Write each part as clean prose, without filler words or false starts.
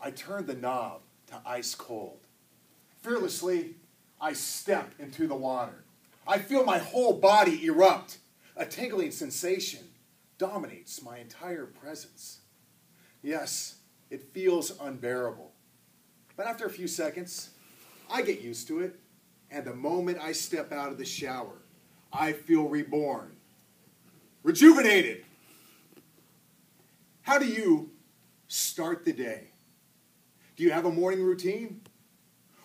I turn the knob to ice cold. Fearlessly, I step into the water. I feel my whole body erupt. A tingling sensation dominates my entire presence. Yes, it feels unbearable. But after a few seconds, I get used to it, and the moment I step out of the shower, I feel reborn, rejuvenated. How do you start the day? Do you have a morning routine?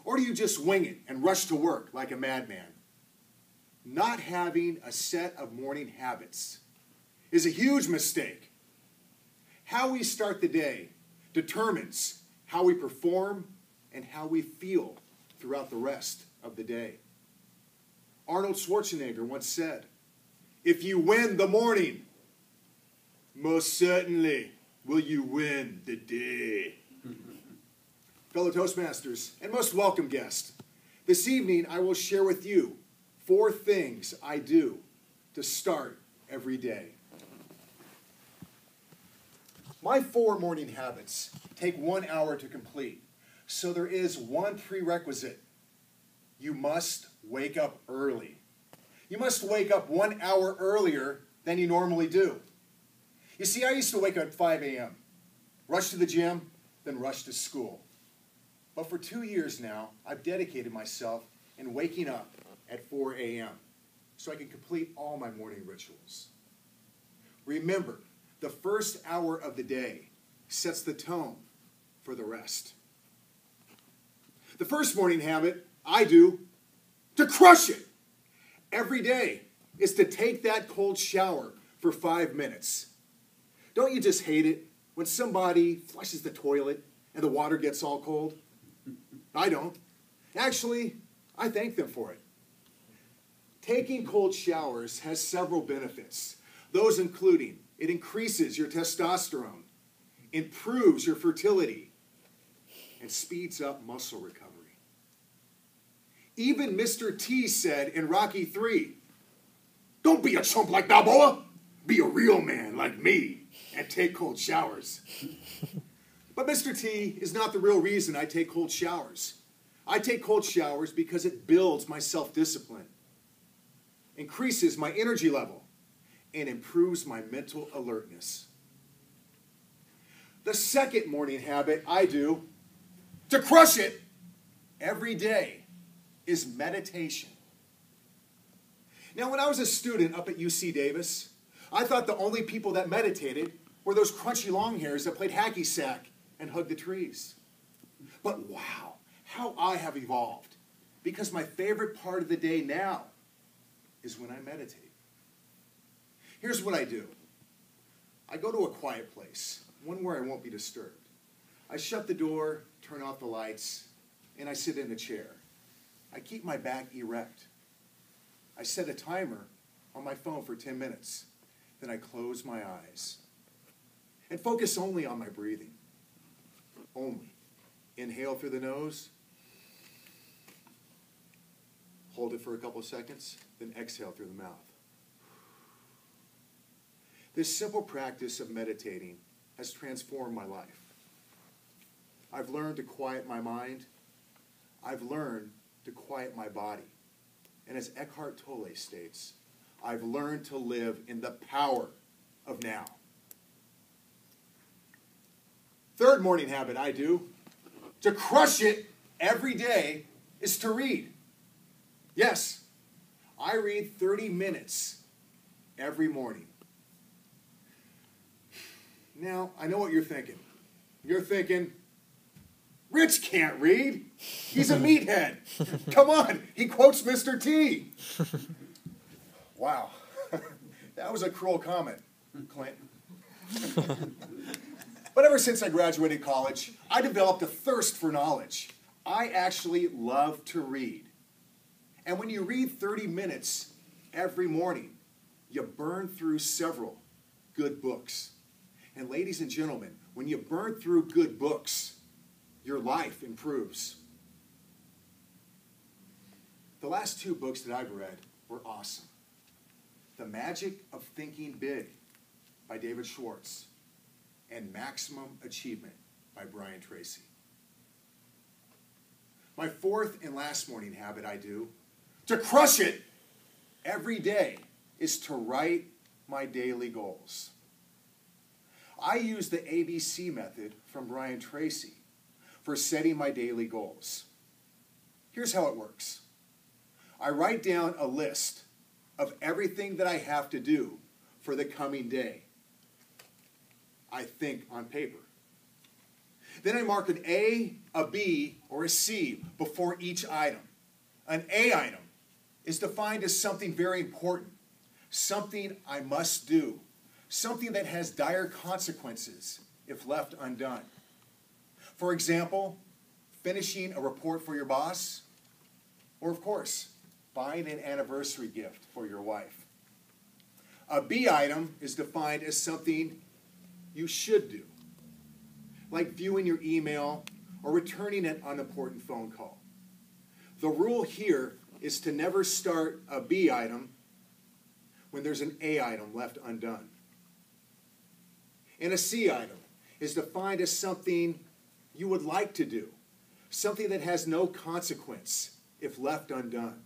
Or do you just wing it and rush to work like a madman? Not having a set of morning habits is a huge mistake. How we start the day determines how we perform and how we feel throughout the rest of the day. Arnold Schwarzenegger once said, "If you win the morning, most certainly will you win the day." Fellow Toastmasters and most welcome guests, this evening I will share with you 4 things I do to start every day. My 4 morning habits take 1 hour to complete, so there is one prerequisite. You must wake up early. You must wake up 1 hour earlier than you normally do. You see, I used to wake up at 5 a.m., rush to the gym, then rush to school. But for 2 years now, I've dedicated myself in waking up at 4 a.m. so I can complete all my morning rituals. Remember, the first hour of the day sets the tone for the rest. The first morning habit I do to crush it every day is to take that cold shower for 5 minutes. Don't you just hate it when somebody flushes the toilet and the water gets all cold? I don't. Actually, I thank them for it. Taking cold showers has several benefits. Those including it increases your testosterone, improves your fertility, and speeds up muscle recovery. Even Mr. T said in Rocky III, "Don't be a chump like Balboa. Be a real man like me and take cold showers." But Mr. T is not the real reason I take cold showers. I take cold showers because it builds my self-discipline, increases my energy level, and improves my mental alertness. The second morning habit I do to crush it every day is meditation. Now, when I was a student up at UC Davis, I thought the only people that meditated were those crunchy long hairs that played hacky sack and hugged the trees. But wow, how I have evolved, because my favorite part of the day now is when I meditate. Here's what I do. I go to a quiet place, one where I won't be disturbed. I shut the door, turn off the lights, and I sit in a chair. I keep my back erect. I set a timer on my phone for 10 minutes. Then I close my eyes and focus only on my breathing. Only. Inhale through the nose. Hold it for a couple of seconds, then exhale through the mouth. This simple practice of meditating has transformed my life. I've learned to quiet my mind. I've learned to quiet my body. And as Eckhart Tolle states, I've learned to live in the power of now. Third morning habit I do to crush it every day is to read. Yes, I read 30 minutes every morning. Now, I know what you're thinking. You're thinking, Rich can't read. He's a meathead. Come on, he quotes Mr. T. Wow, that was a cruel comment, Clint. But ever since I graduated college, I developed a thirst for knowledge. I actually love to read. And when you read 30 minutes every morning, you burn through several good books. And ladies and gentlemen, when you burn through good books, your life improves. The last 2 books that I've read were awesome. The Magic of Thinking Big by David Schwartz and Maximum Achievement by Brian Tracy. My fourth and last morning habit I do, to crush it every day, is to write my daily goals. I use the ABC method from Brian Tracy for setting my daily goals. Here's how it works. I write down a list of everything that I have to do for the coming day. I think on paper. Then I mark an A, a B, or a C before each item. An A item is defined as something very important, something I must do, something that has dire consequences if left undone. For example, finishing a report for your boss, or of course, buying an anniversary gift for your wife. A B item is defined as something you should do, like viewing your email or returning an unimportant phone call. The rule here is to never start a B item when there's an A item left undone. And a C item is defined as something you would like to do, something that has no consequence if left undone,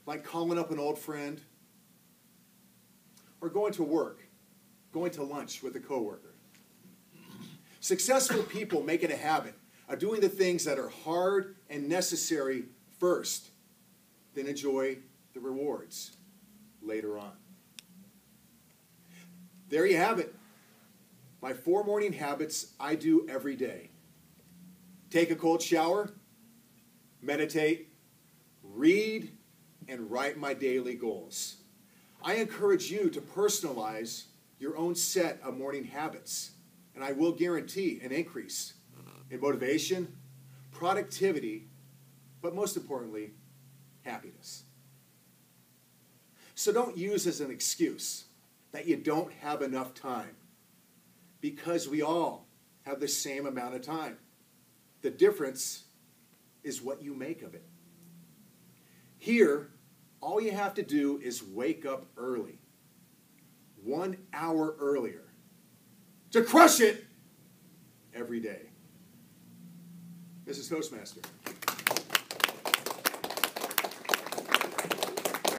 like calling up an old friend or going to work, going to lunch with a coworker. Successful people make it a habit of doing the things that are hard and necessary first, then enjoy the rewards later on. There you have it. My 4 morning habits I do every day. Take a cold shower, meditate, read, and write my daily goals. I encourage you to personalize your own set of morning habits, and I will guarantee an increase in motivation, productivity, but most importantly, happiness. So don't use as an excuse that you don't have enough time, because we all have the same amount of time. The difference is what you make of it. Here, all you have to do is wake up early, 1 hour earlier, to crush it every day. This is Toastmaster.